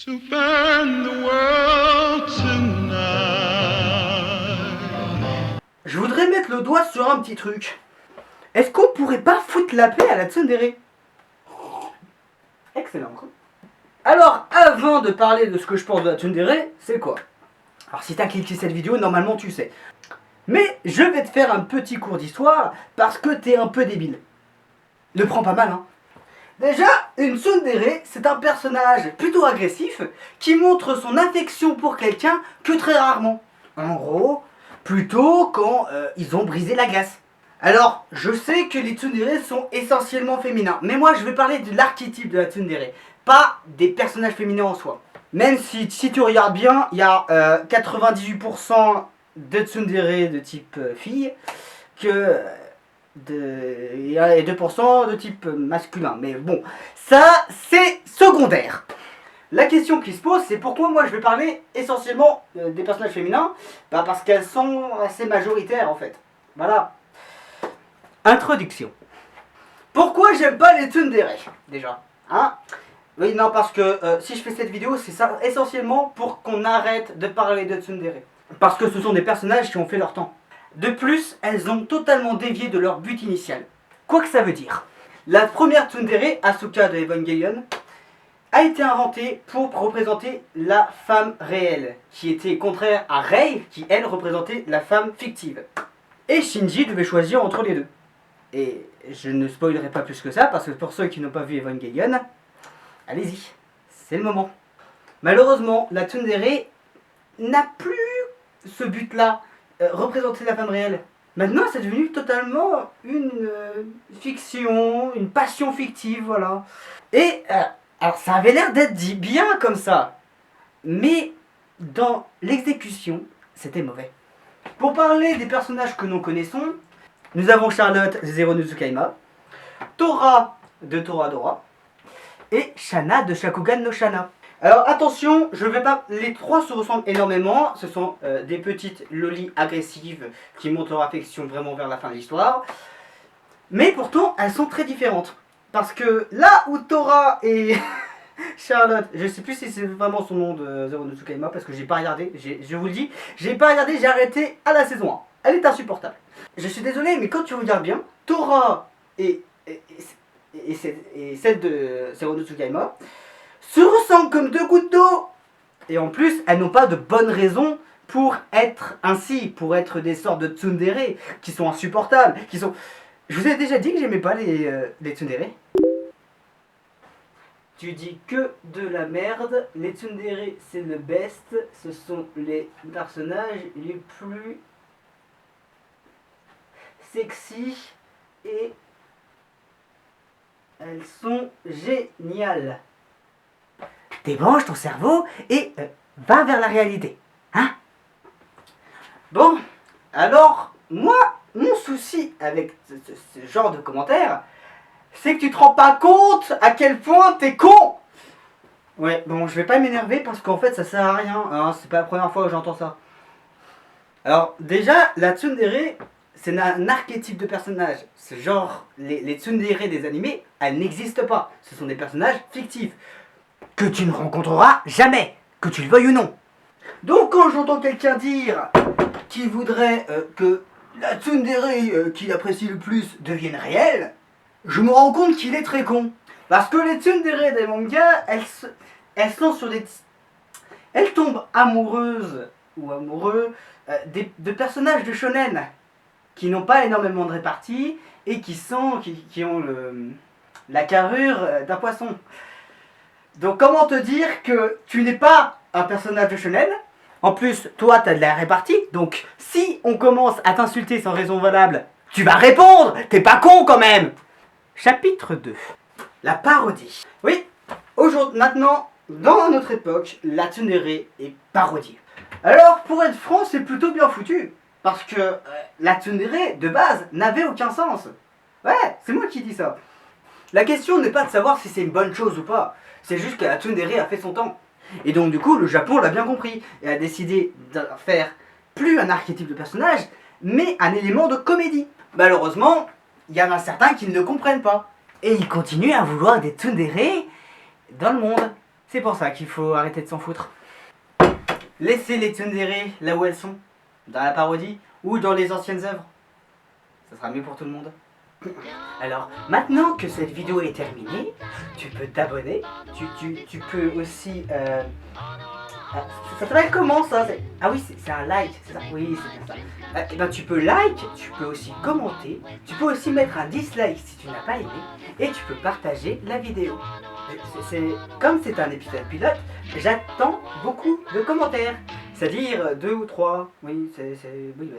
To burn the world tonight. Je voudrais mettre le doigt sur un petit truc. Est-ce qu'on pourrait pas foutre la paix à la tsundere? Excellent. Alors, avant de parler de ce que je pense de la tsundere, c'est quoi? Alors, si t'as cliqué cette vidéo, normalement tu sais. Mais je vais te faire un petit cours d'histoire parce que t'es un peu débile. Ne prends pas mal, hein. Déjà, une tsundere, c'est un personnage plutôt agressif qui montre son affection pour quelqu'un que très rarement. En gros, plutôt quand ils ont brisé la glace. Alors, je sais que les tsundere sont essentiellement féminins, mais moi je vais parler de l'archétype de la tsundere, pas des personnages féminins en soi. Même si tu regardes bien, il y a 98% de tsundere de type fille que... et 2% de type masculin. Mais bon, ça c'est secondaire. La question qui se pose, c'est pourquoi moi je vais parler essentiellement des personnages féminins. Bah parce qu'elles sont assez majoritaires en fait. Voilà. Introduction. Pourquoi j'aime pas les tsundere déjà, hein? Oui, non, parce que si je fais cette vidéo, c'est ça essentiellement pour qu'on arrête de parler de tsundere. Parce que ce sont des personnages qui ont fait leur temps. De plus, elles ont totalement dévié de leur but initial. Quoi que ça veut dire. La première tsundere, Asuka de Evangelion, a été inventée pour représenter la femme réelle, qui était contraire à Rei, qui elle représentait la femme fictive. Et Shinji devait choisir entre les deux. Et je ne spoilerai pas plus que ça, parce que pour ceux qui n'ont pas vu Evangelion, allez-y, c'est le moment. Malheureusement, la tsundere n'a plus ce but-là. Représenter la femme réelle. Maintenant, c'est devenu totalement une fiction, une passion fictive, voilà. Et, alors ça avait l'air d'être dit bien comme ça, mais dans l'exécution, c'était mauvais. Pour parler des personnages que nous connaissons, nous avons Charlotte de Zero no Tsukaima, Tora de Toradora, et Shana de Shakugan no Shana. Alors attention, je vais pas. Les trois se ressemblent énormément. Ce sont des petites lolis agressives qui montrent leur affection vraiment vers la fin de l'histoire. Mais pourtant, elles sont très différentes. Parce que là où Tora et Charlotte, je sais plus si c'est vraiment son nom de Zero no Tsukaima parce que j'ai pas regardé. Je vous le dis, j'ai pas regardé, j'ai arrêté à la saison 1. Elle est insupportable. Je suis désolé, mais quand tu regardes bien, Tora et celle de Zero no Tsukaima se ressemblent comme deux gouttes d'eau. Et en plus, elles n'ont pas de bonnes raisons pour être ainsi, pour être des sortes de tsundere qui sont insupportables, qui sont... Je vous ai déjà dit que j'aimais pas les tsundere. Tu dis que de la merde, les tsundere c'est le best, ce sont les personnages les plus sexy et elles sont géniales. Débranche ton cerveau et va vers la réalité. Hein? Bon, alors, moi, mon souci avec ce genre de commentaires, c'est que tu te rends pas compte à quel point t'es con. Ouais, bon, je vais pas m'énerver parce qu'en fait, ça sert à rien. Hein, c'est pas la première fois que j'entends ça. Alors, déjà, la tsundere, c'est un archétype de personnage. Ce genre, les tsundere des animés, elles n'existent pas. Ce sont des personnages fictifs. Que tu ne rencontreras jamais, que tu le veuilles ou non. Donc quand j'entends quelqu'un dire qu'il voudrait que la tsundere qu'il apprécie le plus devienne réelle, je me rends compte qu'il est très con. Parce que les tsundere des mangas, elles sont sur des... Elles tombent amoureuses ou amoureux de personnages de shonen qui n'ont pas énormément de répartie et qui ont la carrure d'un poisson. Donc comment te dire que tu n'es pas un personnage de shonen? En plus, toi t'as de la répartie, donc si on commence à t'insulter sans raison valable, tu vas répondre. T'es pas con quand même. Chapitre 2. La parodie. Oui, aujourd'hui, maintenant, dans notre époque, la tsundere est parodiée. Alors pour être franc, c'est plutôt bien foutu. Parce que la tsundere, de base, n'avait aucun sens. Ouais, c'est moi qui dis ça. La question n'est pas de savoir si c'est une bonne chose ou pas. C'est juste que la tsundere a fait son temps. Et donc du coup, le Japon l'a bien compris. Et a décidé de faire plus un archétype de personnage, mais un élément de comédie. Malheureusement, il y en a certains qui ne le comprennent pas. Et ils continuent à vouloir des tsundere dans le monde. C'est pour ça qu'il faut arrêter de s'en foutre. Laissez les tsundere là où elles sont, dans la parodie ou dans les anciennes œuvres. Ça sera mieux pour tout le monde. Alors, maintenant que cette vidéo est terminée, tu peux t'abonner. Tu peux aussi... ça s'appelle comment ça? Ah oui, c'est un like, c'est ça? Oui, c'est bien ça. Et ben, tu peux like, tu peux aussi commenter, tu peux aussi mettre un dislike si tu n'as pas aimé, et tu peux partager la vidéo. Comme c'est un épisode pilote, j'attends beaucoup de commentaires. C'est-à-dire 2 ou 3. Oui, oui,